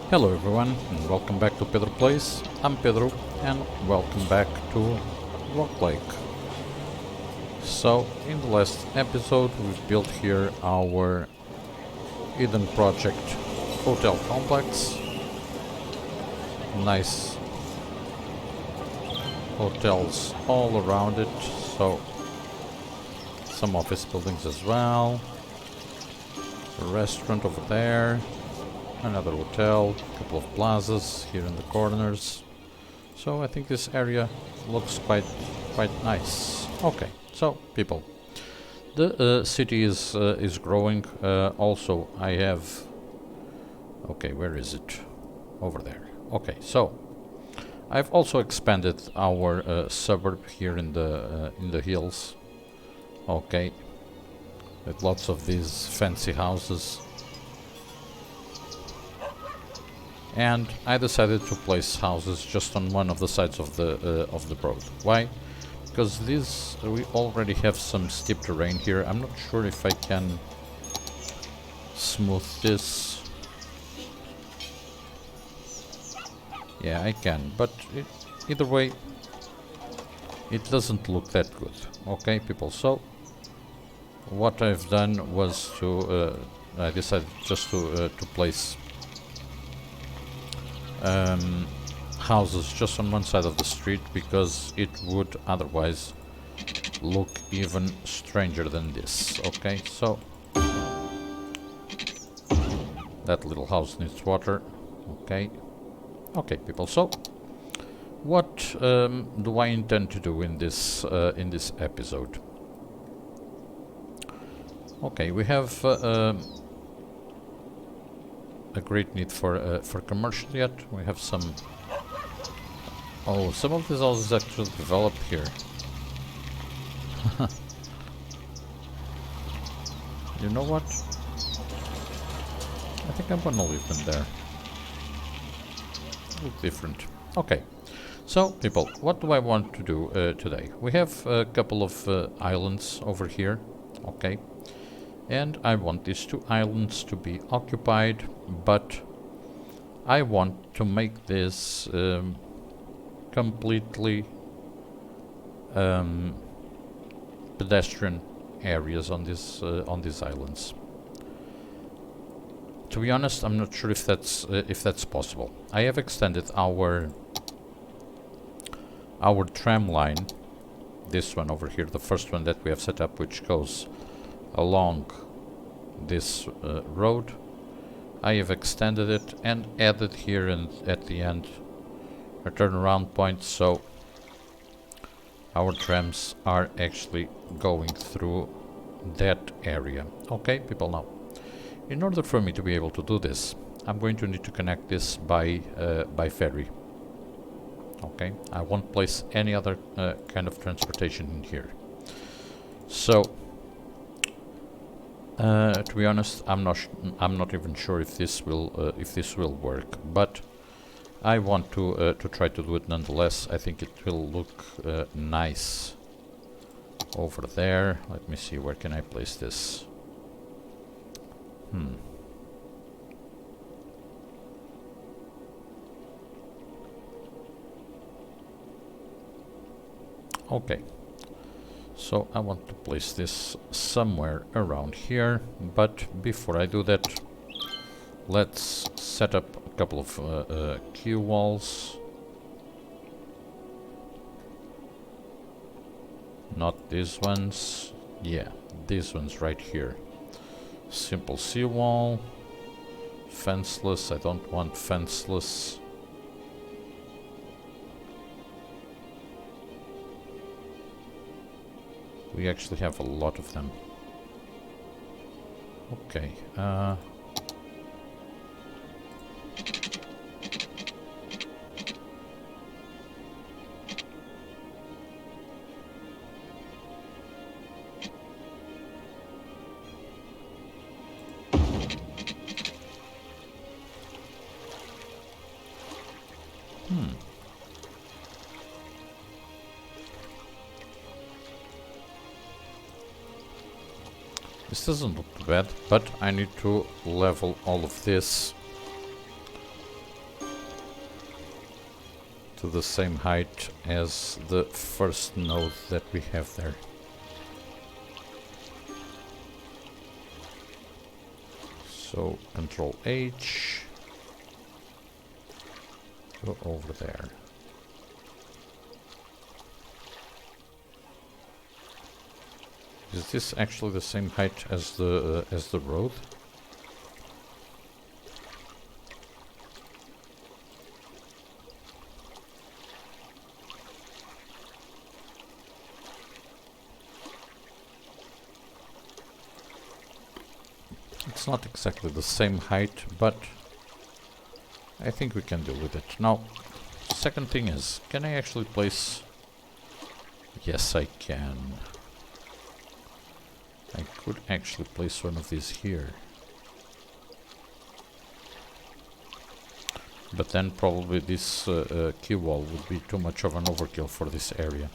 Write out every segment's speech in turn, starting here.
Hello everyone and welcome back to Pedro Plays. I'm Pedro and welcome back to Rocklake. So in the last episode we built here our Eden Project hotel complex. Nice hotels all around it, so some office buildings as well, a restaurant over there, another hotel, a couple of plazas here in the corners. So I think this area looks quite nice. Okay, so people, the city is growing. Also, I have. Okay, where is it? Over there. Okay, so I've also expanded our suburb here in the hills. Okay, with lots of these fancy houses. And I decided to place houses just on one of the sides of the road. Why? Because we already have some steep terrain here. I'm not sure if I can smooth this. Yeah, I can, but either way, it doesn't look that good. Okay, people. So what I've done was I decided just to place houses just on one side of the street, because it would otherwise look even stranger than this. Okay, so that little house needs water. Okay, people. So what do I intend to do in this episode? Okay, we have a great need for commercial yet. We have some. Oh, some of these houses actually developed here. You know what? I think I'm gonna leave them there. Look different. Okay. So, people, what do I want to do today? We have a couple of islands over here. Okay. And I want these two islands to be occupied, but I want to make this completely pedestrian areas on these islands. To be honest, I'm not sure if that's possible. I have extended our tram line, this one over here, the first one that we have set up, which goes along this road. I have extended it and added here and at the end a turnaround point, so our trams are actually going through that area. Okay, people, now in order for me to be able to do this, I'm going to need to connect this by ferry. Okay, I won't place any other kind of transportation in here. So to be honest, I'm not even sure if this will work, but I want to try to do it nonetheless. I think it will look nice over there. Let me see, where can I place this? Okay. So I want to place this somewhere around here, but before I do that, let's set up a couple of queue walls. Not these ones. Yeah, these ones right here. Simple seawall. Fenceless. I don't want fenceless. We actually have a lot of them. Okay. This doesn't look too bad, but I need to level all of this to the same height as the first node that we have there. So Control H, go over there. Is this actually the same height as the road? It's not exactly the same height, but I think we can deal with it. Now, second thing is, can I actually place... Yes, I can. I could actually place one of these here. But then probably this key wall would be too much of an overkill for this area.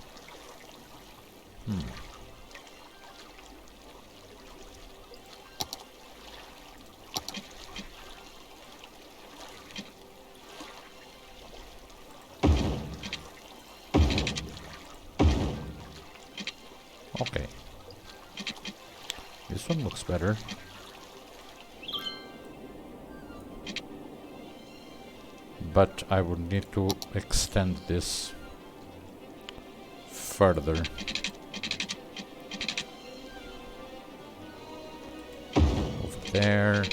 Okay. This one looks better. But I would need to extend this further. Over there.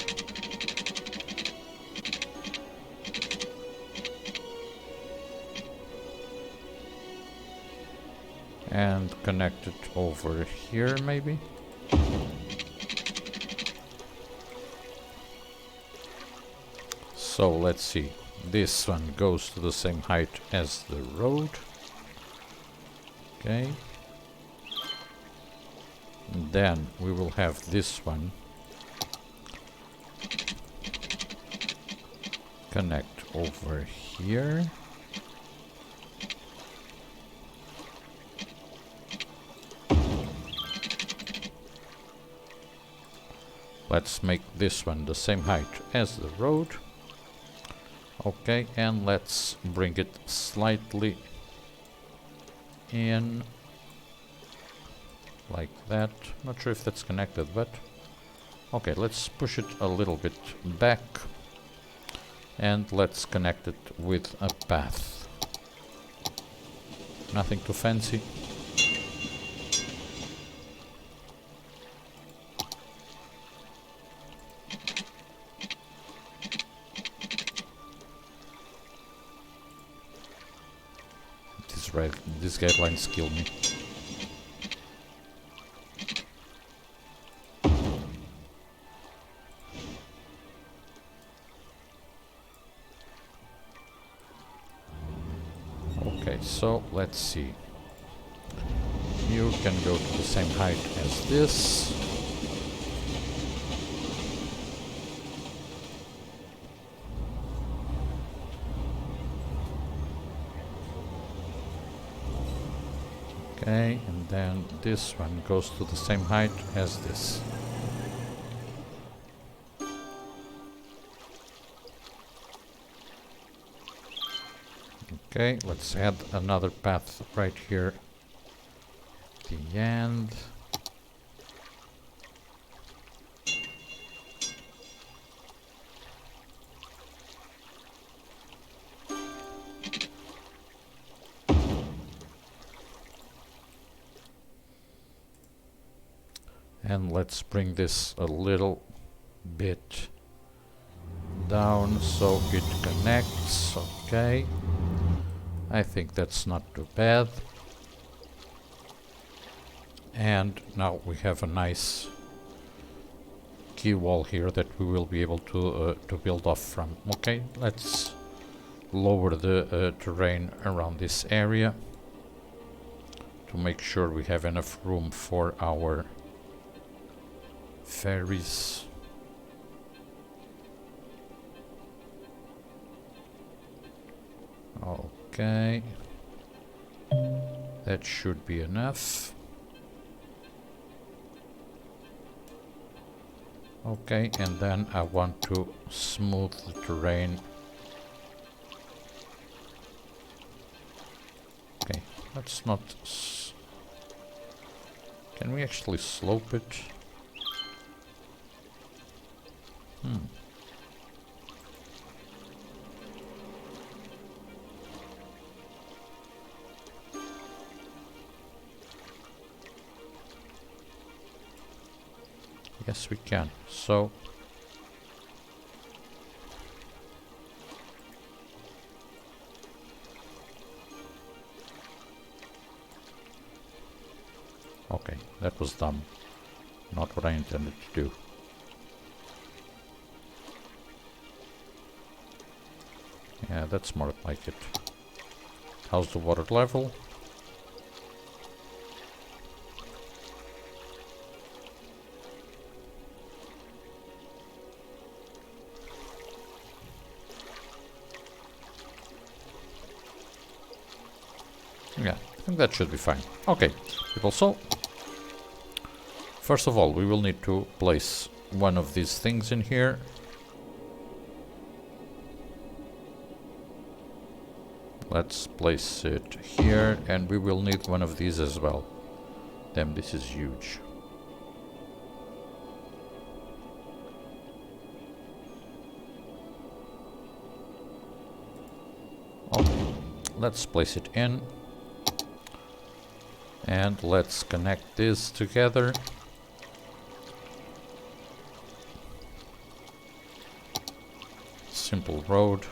And connect it over here, maybe? So let's see. This one goes to the same height as the road. Okay. And then we will have this one connect over here. Let's make this one the same height as the road. Okay, and let's bring it slightly in, like that. Not sure if that's connected, but okay, let's push it a little bit back and let's connect it with a path. Nothing too fancy. Right, these guidelines kill me. Okay, so let's see. You can go to the same height as this. Okay, and then this one goes to the same height as this. Okay, let's add another path right here at the end. And let's bring this a little bit down so it connects. Okay, I think that's not too bad. And now we have a nice key wall here that we will be able to build off from. Okay, let's lower the terrain around this area to make sure we have enough room for our ferries. Okay, that should be enough. Okay, and then I want to smooth the terrain Let's not... Can we actually slope it? Yes, we can. So... Okay, that was dumb. Not what I intended to do. Yeah, that's more like it. How's the water level? Yeah, I think that should be fine. Okay, people, so first of all, we will need to place one of these things in here. Let's place it here, and we will need one of these as well. Damn, this is huge. Okay, let's place it in. And let's connect this together. Simple road.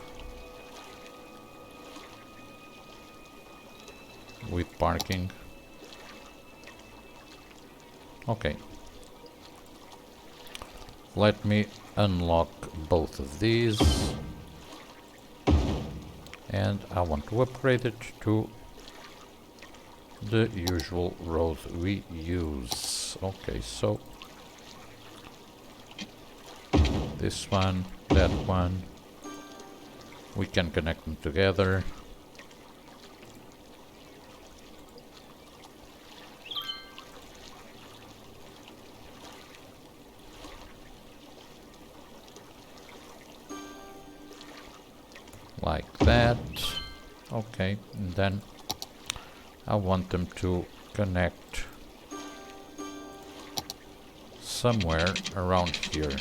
With parking. Okay. Let me unlock both of these. And I want to upgrade it to the usual road we use. Okay, so this one, that one, we can connect them together. Like that. Okay, and then I want them to connect somewhere around here.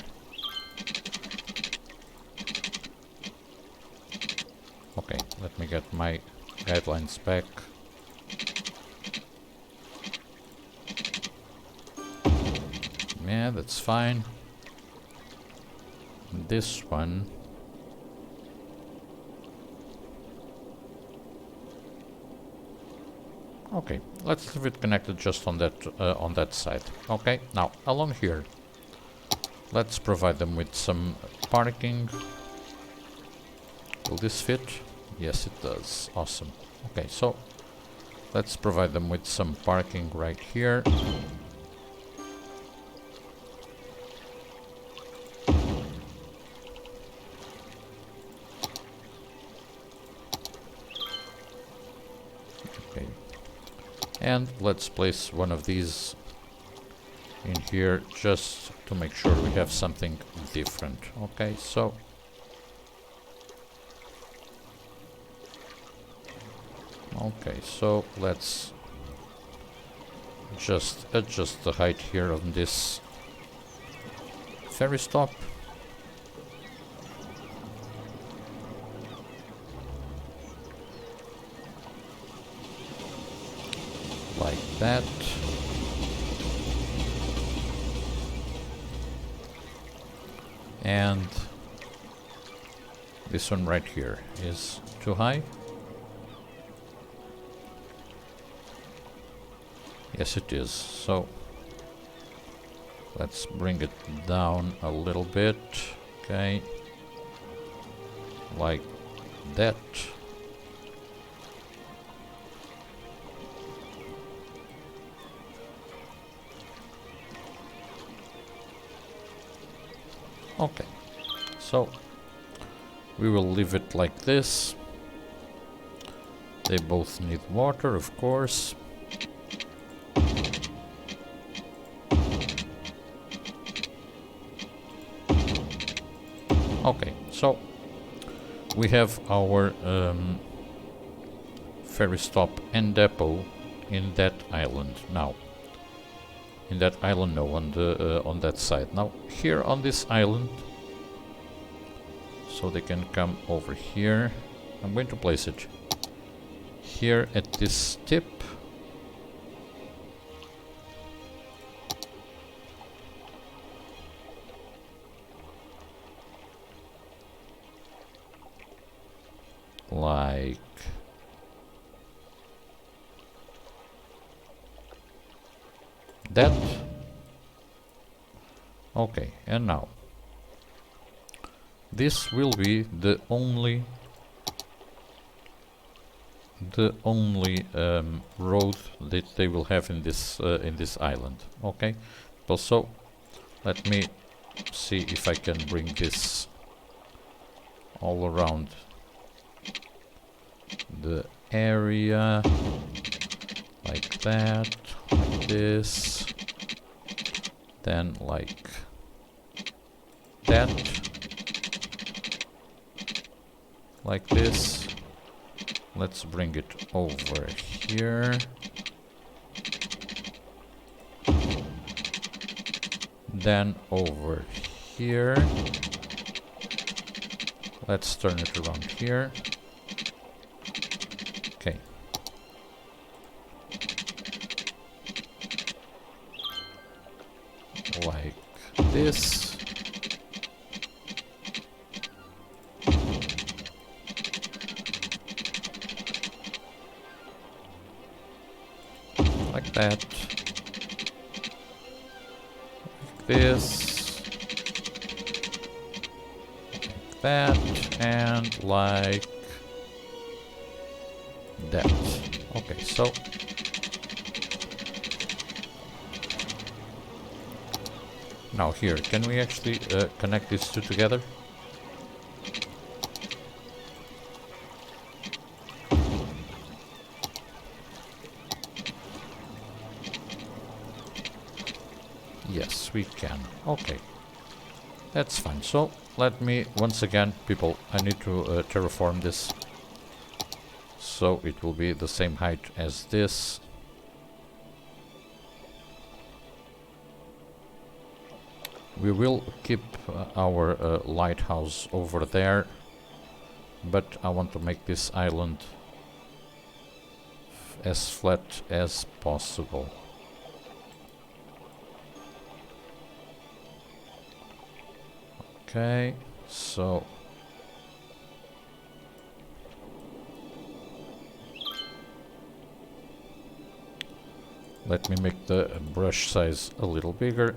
Okay, let me get my guidelines back. Yeah, that's fine. This one. Okay, let's leave it connected just on that side. Okay, now along here, let's provide them with some parking. Will this fit? Yes, it does. Awesome. Okay, so let's provide them with some parking right here. Okay. And let's place one of these in here just to make sure we have something different. Okay, so let's just adjust the height here on this ferry stop. Like that. And this one right here is too high. Yes, it is. So let's bring it down a little bit. Okay. Like that. Okay, so we will leave it like this. They both need water, of course. Okay, so we have our ferry stop and depot in that island. Now, in that island, no, on that side. Now, here on this island, so they can come over here. I'm going to place it here at this tip. Like that. Okay, and now this will be the only road that they will have in this island. Okay, also let me see if I can bring this all around the area, like that, like this, then like that, like this. Let's bring it over here. Then over here. Let's turn it around here. Okay. Like this. Like that. Like this. Like that. And like that. Okay, so now here, can we actually connect these two together? Yes, we can. Okay, that's fine. So let me once again, people, I need to terraform this. So it will be the same height as this. We will keep our lighthouse over there, but I want to make this island as flat as possible. Okay, so let me make the brush size a little bigger.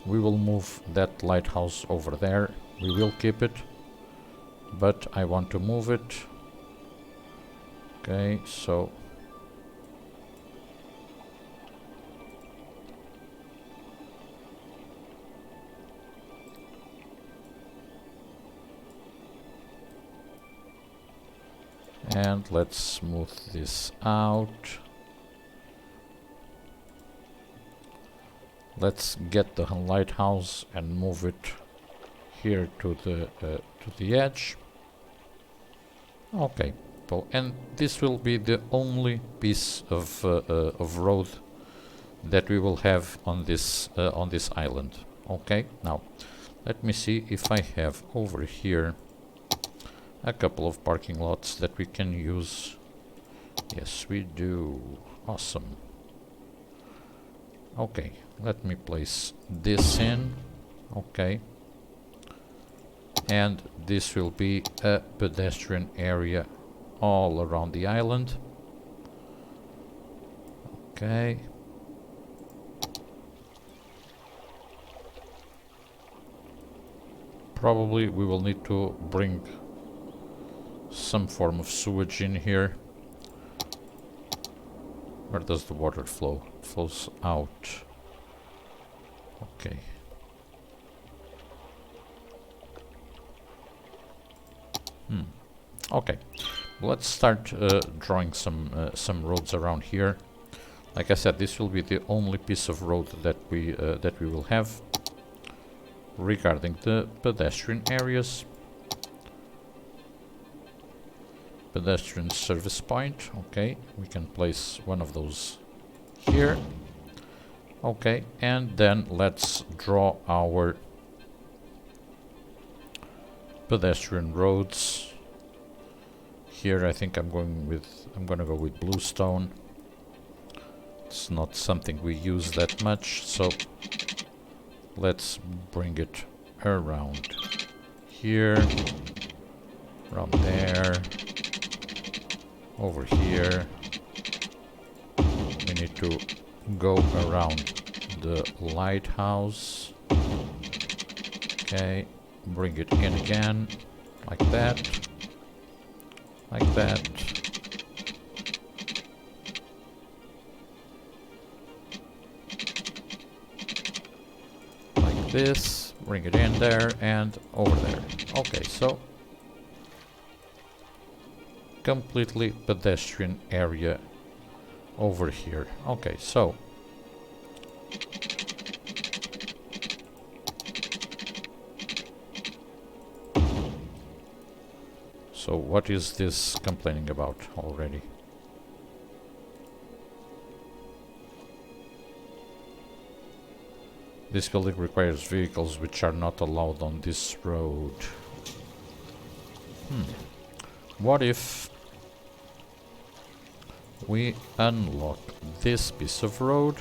We will move that lighthouse over there. We will keep it, but I want to move it. Okay, so and let's smooth this out. Let's get the lighthouse and move it here to the edge. Okay, so, and this will be the only piece of road that we will have on this island. Okay, now let me see if I have over here a couple of parking lots that we can use. Yes, we do. Awesome. Okay, let me place this in. Okay, and this will be a pedestrian area all around the island. Okay, probably we will need to bring some form of sewage in here. Where does the water flow? It flows out. Okay. Okay. Let's start drawing some roads around here. Like I said, this will be the only piece of road that we will have. Regarding the pedestrian areas, Pedestrian service point. Okay, we can place one of those here. Okay, and then let's draw our pedestrian roads. Here I think I'm gonna go with bluestone. It's not something we use that much, so let's bring it around here, around there, over here. We need to go around the lighthouse. Okay, bring it in again, like that, like that. Like this, bring it in there and over there. Okay, so completely pedestrian area over here. Okay, so what is this complaining about already? This building requires vehicles which are not allowed on this road. What if we unlock this piece of road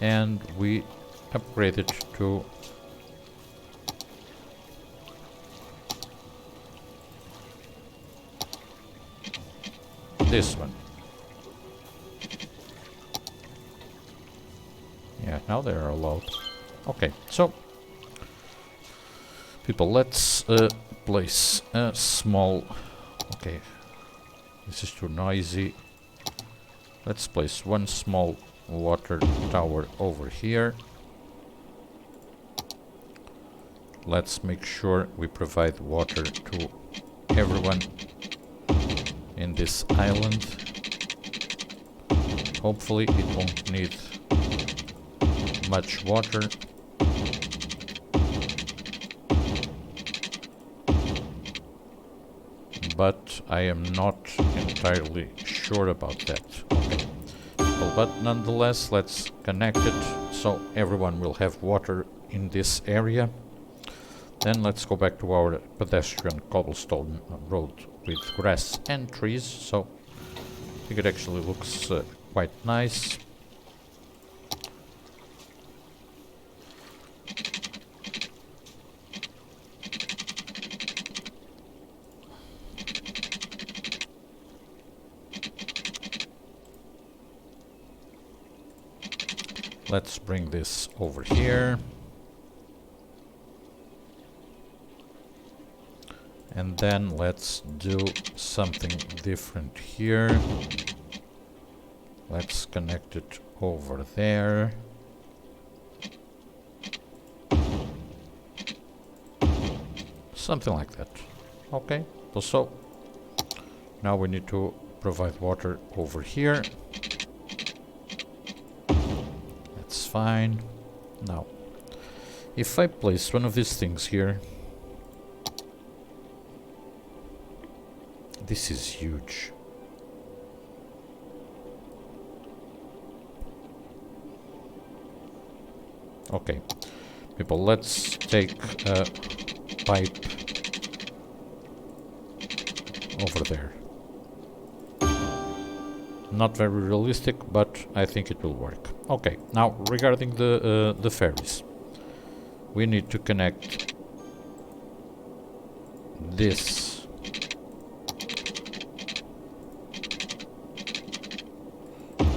and we upgrade it to this one? Yeah, now they are allowed. Okay, so people, let's place a small... Okay, this is too noisy. Let's place one small water tower over here. Let's make sure we provide water to everyone in this island. Hopefully it won't need much water. But I am not entirely sure about that. Okay. Well, but nonetheless, let's connect it so everyone will have water in this area. Then let's go back to our pedestrian cobblestone road with grass and trees. So I think it actually looks quite nice. Let's bring this over here. And then let's do something different here. Let's connect it over there. Something like that. Okay, so now we need to provide water over here. That's fine. Now, if I place one of these things here, this is huge. Okay, people, let's take a pipe over there. Not very realistic, but I think it will work. Okay, now regarding the ferries, we need to connect this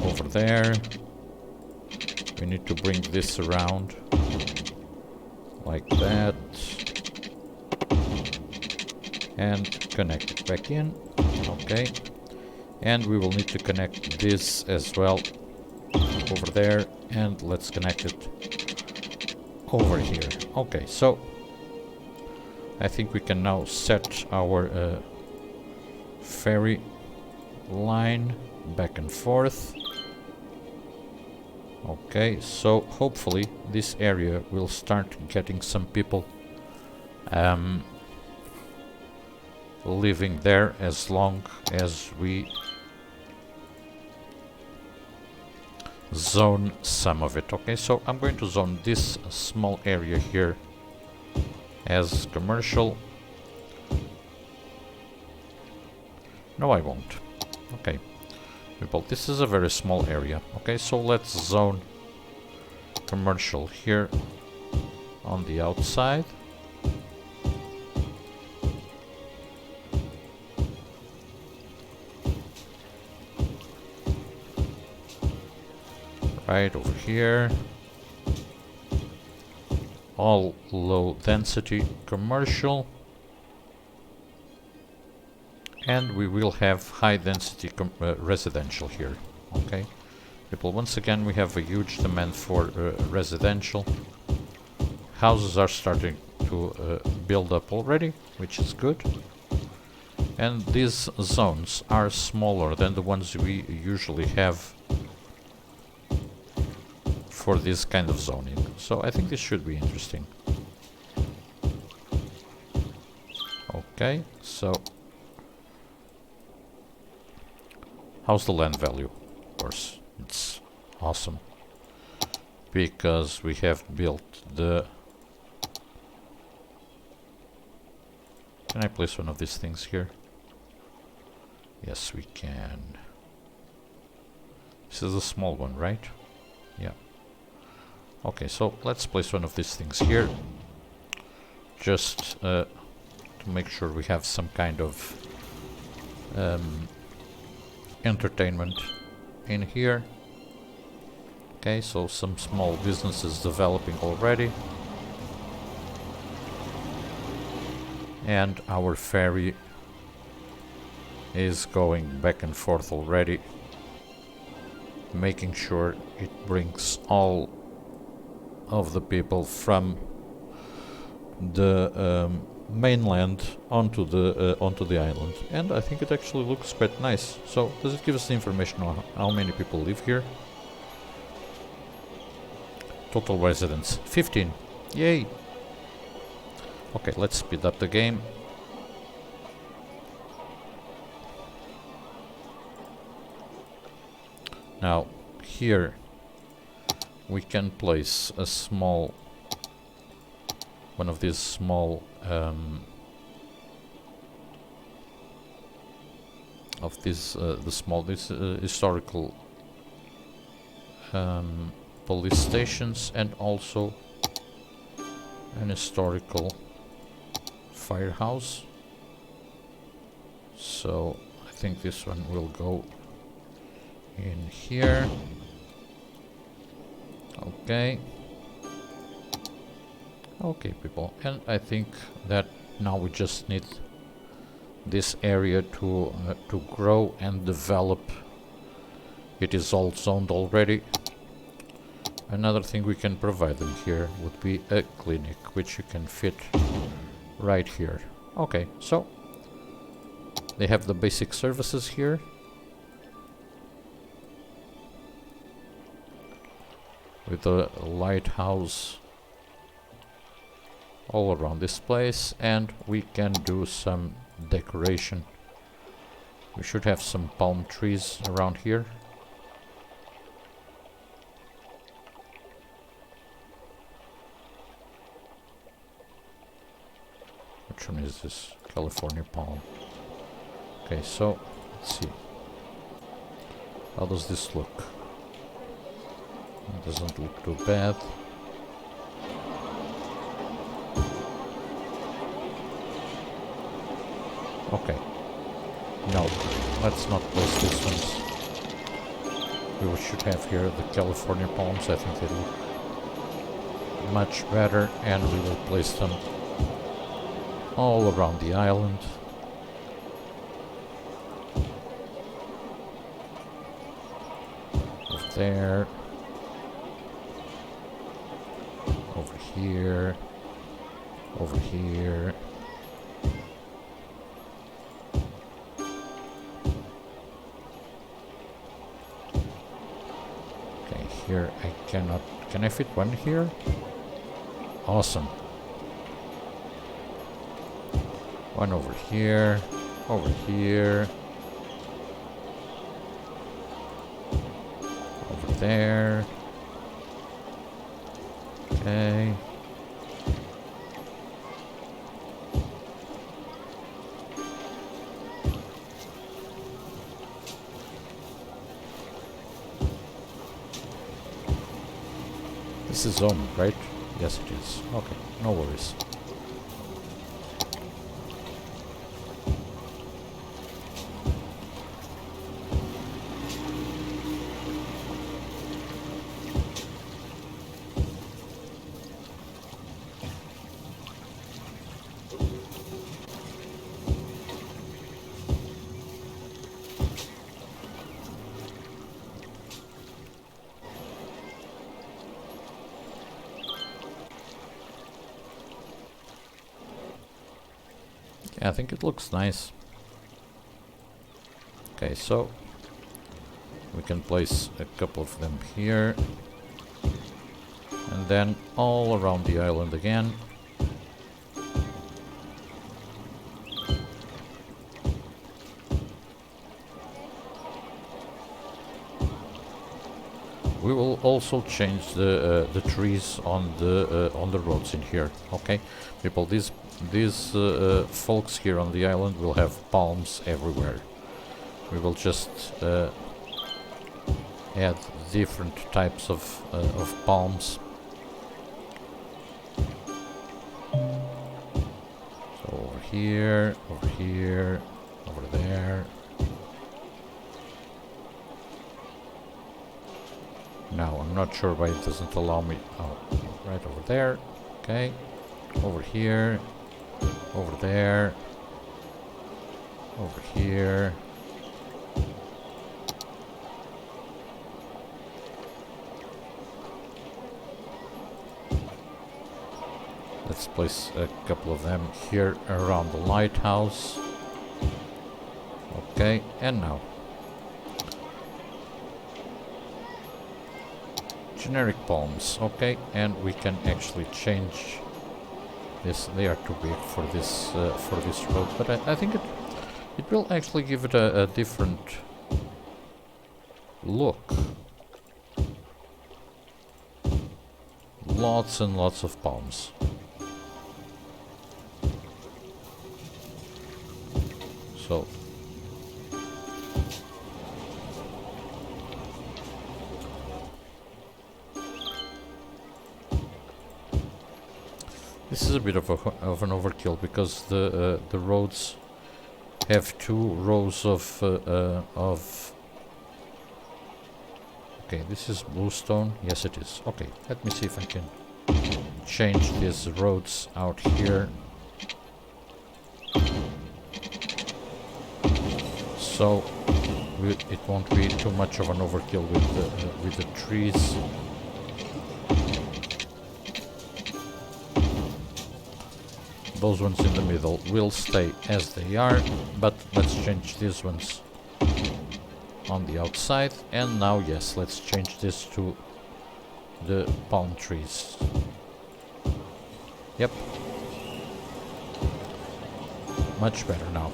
over there. We need to bring this around like that and connect it back in. Okay, and we will need to connect this as well over there, and let's connect it over here. Okay, so I think we can now set our ferry line back and forth. Okay, so hopefully this area will start getting some people living there as long as we zone some of it. Okay, so I'm going to zone this small area here as commercial. No, I won't. Okay, people, this is a very small area. Okay, so let's zone commercial here on the outside. Right over here. All low density commercial. And we will have high density residential here. Okay, people, once again we have a huge demand for residential. Houses are starting to build up already, which is good. And these zones are smaller than the ones we usually have for this kind of zoning. So I think this should be interesting. Okay, so how's the land value? Of course, it's awesome because we have built the... Can I place one of these things here? Yes, we can. This is a small one, right? Yeah. Okay, so let's place one of these things here. Just to make sure we have some kind of entertainment in here. Okay, so some small businesses developing already. And our ferry is going back and forth already, making sure it brings all of the people from the mainland onto the island. And I think it actually looks quite nice. So does it give us the information on how many people live here? Total residents 15. Yay! Okay, let's speed up the game. Now here we can place a small one of these small historical police stations, and also an historical firehouse. So I think this one will go in here. Okay. Okay, people, and I think that now we just need this area to grow and develop. It is all zoned already. Another thing we can provide them here would be a clinic, which you can fit right here. Okay, so they have the basic services here. With a lighthouse all around this place, and we can do some decoration. We should have some palm trees around here. Which one is this? California palm. Okay, so let's see. How does this look? It doesn't look too bad. Okay. No, let's not place these ones. We should have here the California palms. I think they look much better, and we will place them all around the island. Over there. Over here. Over here. Okay, here I cannot... Can I fit one here? Awesome. One over here, over here, over there. Okay. This is zone, right? Yes, it is. Okay, no worries. I think it looks nice. Okay, so we can place a couple of them here and then all around the island again. We will also change the trees on the roads in here. Okay, people, these folks here on the island will have palms everywhere. We will just add different types of palms. So over here, over there. Now I'm not sure why it doesn't allow me. Oh, right over there. Okay, over here, over there, over here. Let's place a couple of them here around the lighthouse. Okay, and now generic palms. Okay, and we can actually change this. They are too big for this road, but I think it will actually give it a different look. Lots and lots of palms. So this is a bit of an overkill because the roads have 2 rows of okay, this is bluestone. Yes, it is. Okay, let me see if I can change these roads out here. So it won't be too much of an overkill with the trees. Those ones in the middle will stay as they are, but let's change these ones on the outside. And now, yes, let's change this to the palm trees. Yep. Much better now.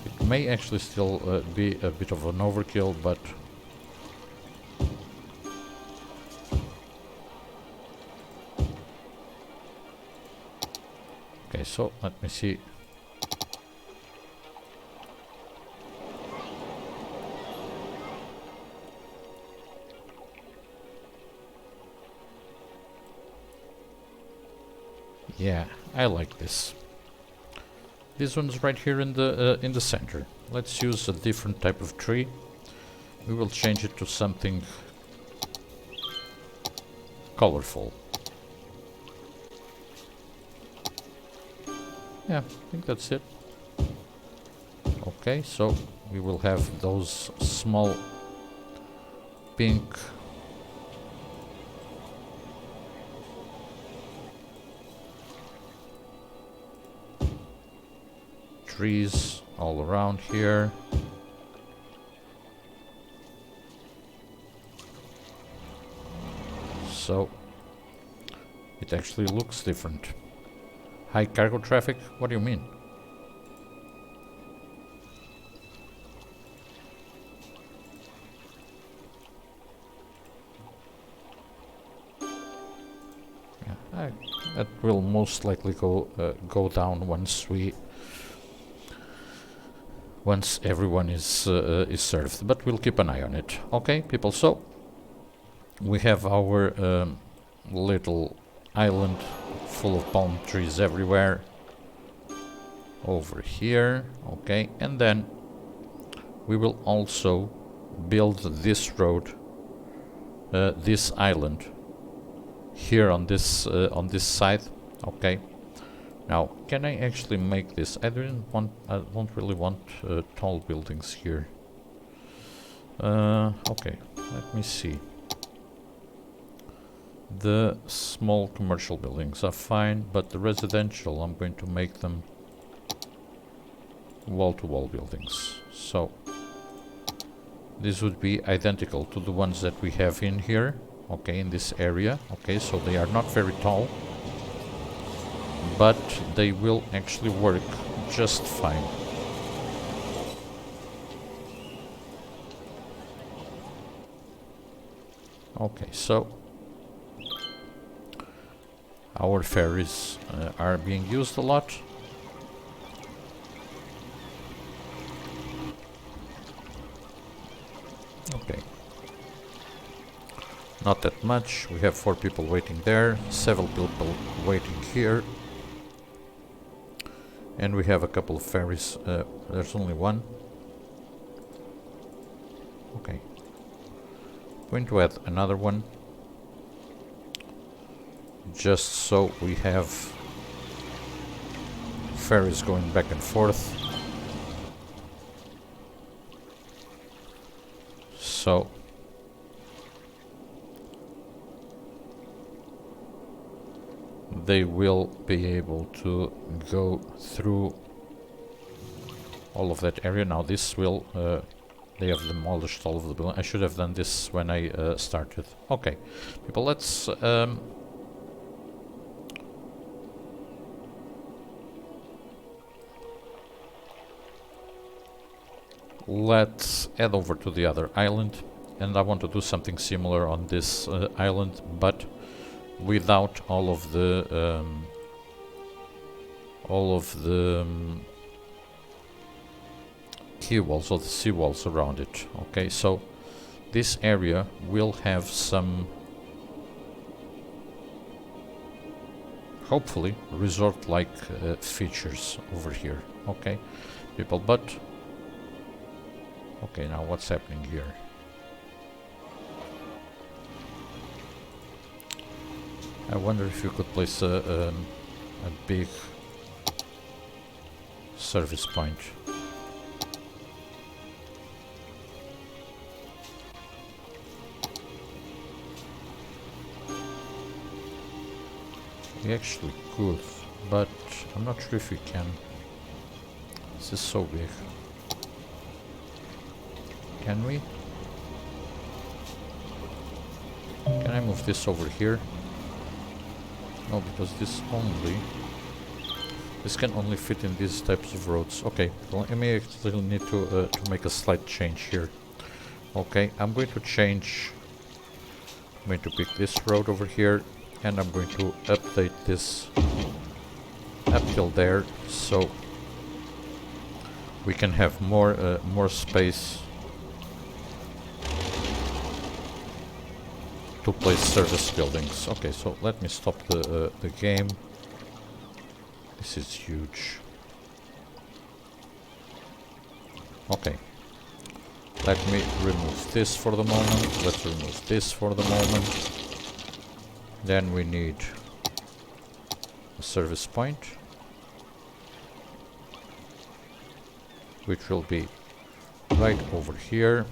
It may actually still be a bit of an overkill, but okay, so let me see. Yeah, I like this. This one's right here in the center. Let's use a different type of tree. We will change it to something colorful. Yeah, I think that's it. Okay, so we will have those small pink trees all around here. So It actually looks different. High cargo traffic? What do you mean? Yeah, that will most likely go down once everyone is served. But we'll keep an eye on it. Okay, people. So we have our little island full of palm trees everywhere over here. Okay, and then we will also build this road, this island here on this side. Okay, now can I actually make this? I don't really want tall buildings here. Okay, let me see. The small commercial buildings are fine, but the residential, I'm going to make them wall-to-wall buildings. So this would be identical to the ones that we have in here, okay, in this area. Okay, so they are not very tall, but they will actually work just fine. Okay, so our ferries are being used a lot. Okay. Not that much. We have 4 people waiting there, several people waiting here. And we have a couple of ferries. There's only one. Okay. Going to add another one. Just so we have ferries going back and forth. So they will be able to go through all of that area. Now this will they have demolished all of the buildings. I should have done this when I started. Okay, people, let's let's head over to the other island, and I want to do something similar on this island, but without all of the quay walls or the sea walls around it. Okay, so this area will have some, hopefully, resort-like features over here. Okay, people, but okay, now what's happening here? I wonder if you could place a big service point. We actually could, but I'm not sure if we can. This is so big. Can we? Can I move this over here? No, because this can only fit in these types of roads. Okay, well, I may actually need to make a slight change here. Okay, I'm going to change. I'm going to pick this road over here, and I'm going to update this up till there, so we can have more space to place service buildings. Okay, so let me stop the game. This is huge. Okay, let me remove this for the moment. Let's remove this for the moment. Then we need a service point, which will be right over here.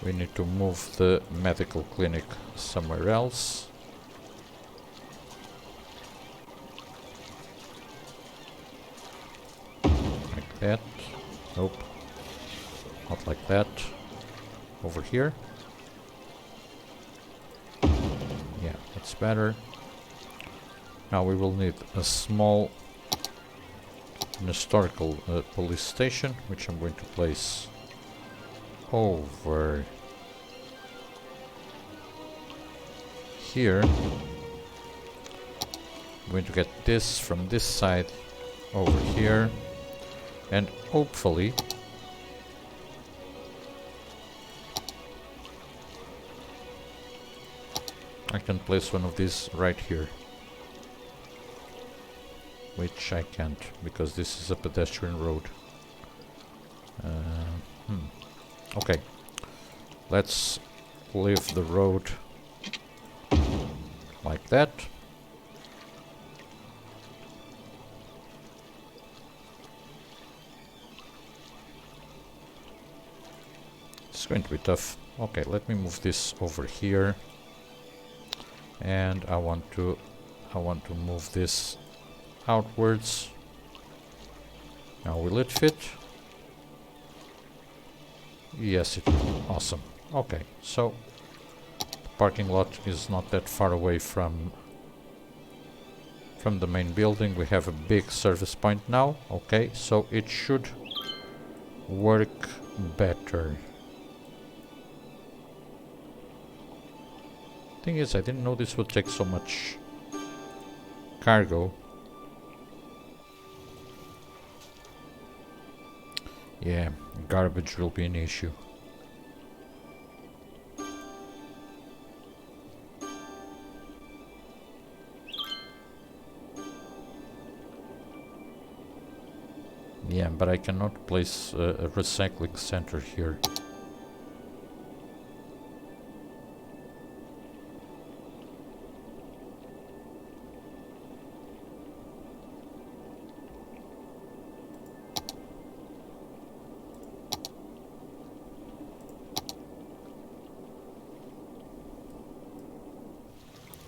We need to move the medical clinic somewhere else. Like that. Nope. Not like that. Over here. Yeah, that's better. Now we will need a small an historical police station, which I'm going to place over here. I'm going to get this from this side over here, and hopefully I can place one of these right here. Which I can't, because this is a pedestrian road. Okay, let's leave the road like that. It's going to be tough. Okay, let me move this over here, and I want to move this outwards. Now will it fit? Yes, it will. Awesome. Okay, so the parking lot is not that far away from the main building. We have a big service point now. Okay, so it should work better. Thing is, I didn't know this would take so much cargo. Yeah, garbage will be an issue. Yeah, but I cannot place a recycling center here.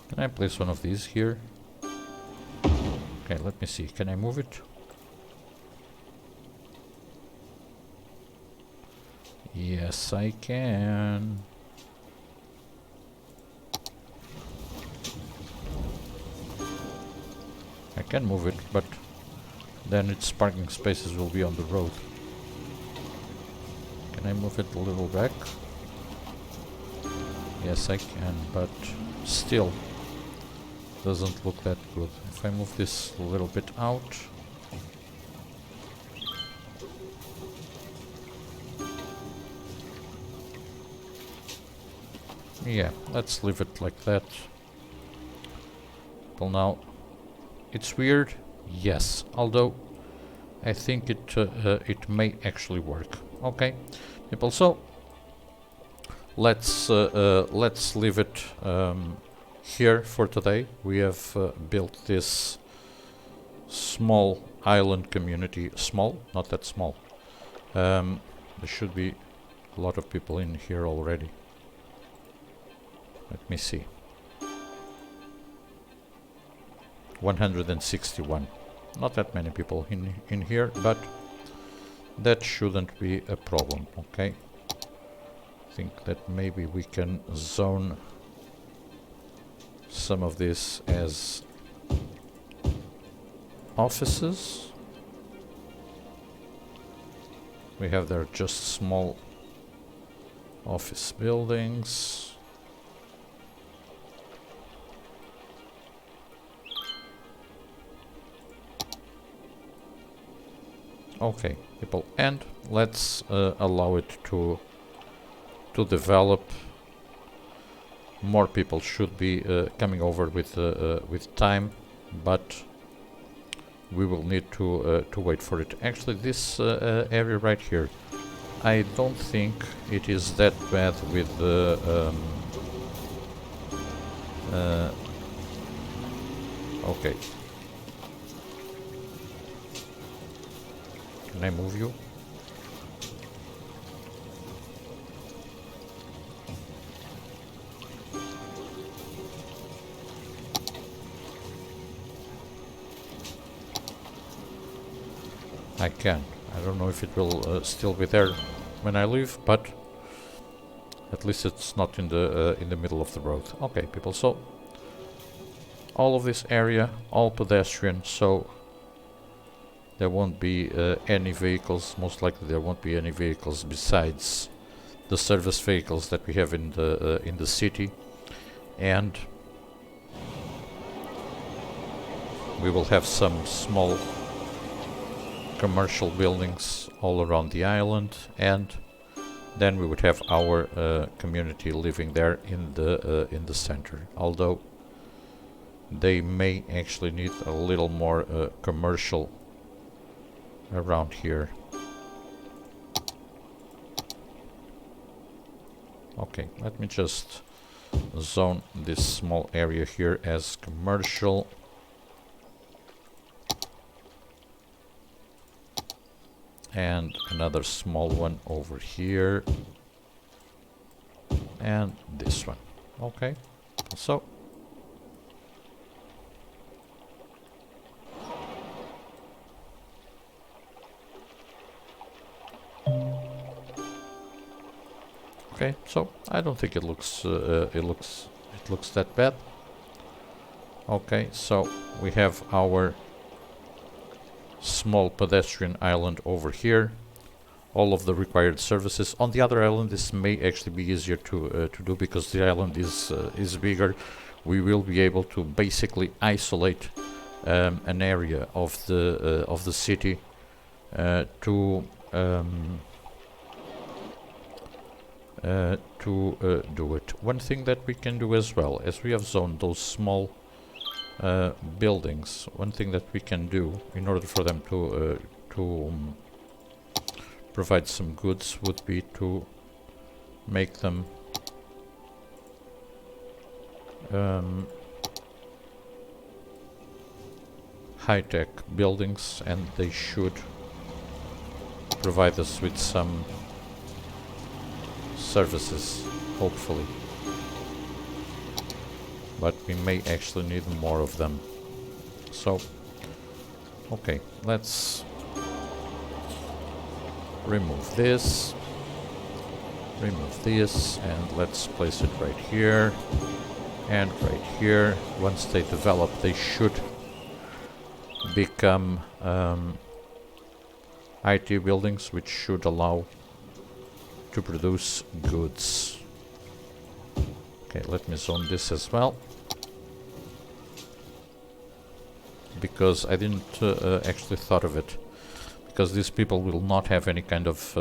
Can I place one of these here? Okay, let me see. Can I move it? Yes, I can. I can move it, but then its parking spaces will be on the road. Can I move it a little back? Yes, I can, but still doesn't look that good. If I move this a little bit out. Yeah, let's leave it like that. Well, now it's weird, yes, although I think it may actually work. Okay, people, so let's leave it here for today. We have built this small island community. Small, not that small. There should be a lot of people in here already. Let me see. 161. Not that many people in here, but that shouldn't be a problem. Okay, I think that maybe we can zone some of this as offices. We have there just small office buildings. Okay, people, and let's allow it to develop. More people should be coming over with time, but we will need to wait for it. Actually, this area right here, I don't think it is that bad with okay. Can I move you? I can. I don't know if it will still be there when I leave, but at least it's not in the middle of the road. Okay, people. So all of this area, all pedestrian, so there won't be any vehicles. Most likely there won't be any vehicles besides the service vehicles that we have in the city, and we will have some small commercial buildings all around the island, and then we would have our community living there in the center. Although they may actually need a little more commercial around here. Okay, let me just zone this small area here as commercial. And another small one over here. And this one. Okay, so okay, so I don't think it looks that bad. Okay, so we have our small pedestrian island over here. All of the required services. On the other island, this may actually be easier to do because the island is bigger. We will be able to basically isolate an area of the city to do it. One thing that we can do as well, as we have zoned those small buildings, one thing that we can do in order for them to provide some goods would be to make them high-tech buildings, and they should provide us with some services, hopefully. But we may actually need more of them. So, okay, let's remove this, and let's place it right here and right here. Once they develop, they should become IT buildings, which should allow to produce goods. Okay, let me zone this as well, because I didn't actually thought of it, because these people will not have any kind of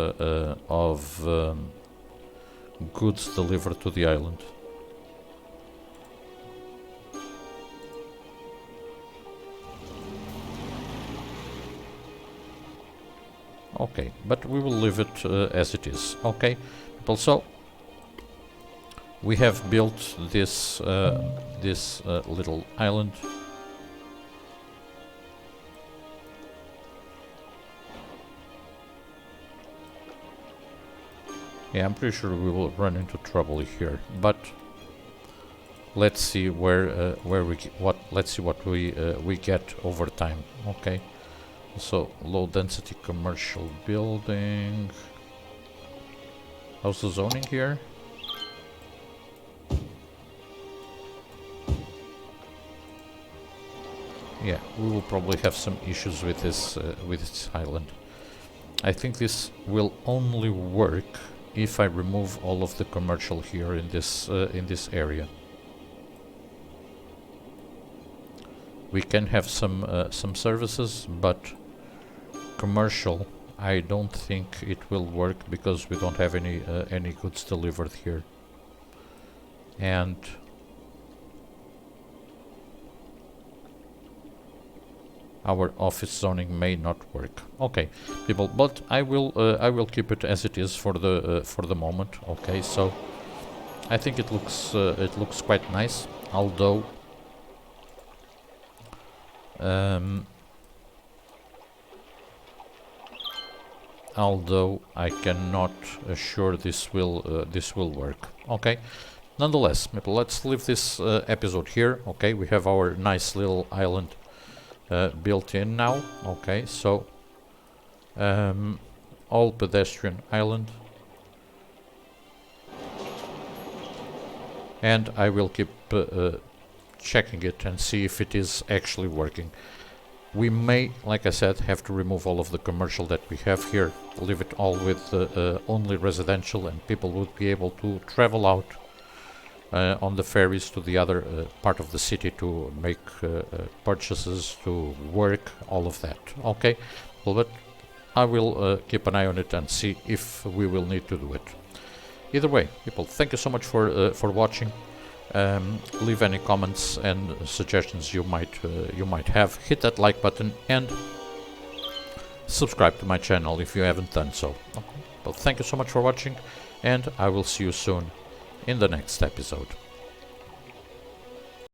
goods delivered to the island. Okay, but we will leave it as it is. Okay, people, so we have built this little island. Yeah, I'm pretty sure we will run into trouble here, but let's see let's see what we get over time. Okay, so low density commercial building. How's the zoning here? Yeah, we will probably have some issues with this island. I think this will only work if I remove all of the commercial here in this area. We can have some services, but commercial, I don't think it will work because we don't have any goods delivered here. And our office zoning may not work. Okay, people, but I will keep it as it is for the moment. Okay, so I think it looks quite nice, although I cannot assure this will work. Okay, nonetheless, people, let's leave this episode here. Okay, we have our nice little island built in now. Okay, so all pedestrian island, and I will keep checking it and see if it is actually working. We may, like I said, have to remove all of the commercial that we have here, leave it all with only residential, and people would be able to travel out on the ferries to the other part of the city to make purchases, to work, all of that. Okay, well, but I will keep an eye on it and see if we will need to do it. Either way, people, thank you so much for watching. Leave any comments and suggestions you might have. Hit that like button and subscribe to my channel if you haven't done so. Okay. Well, thank you so much for watching, and I will see you soon in the next episode.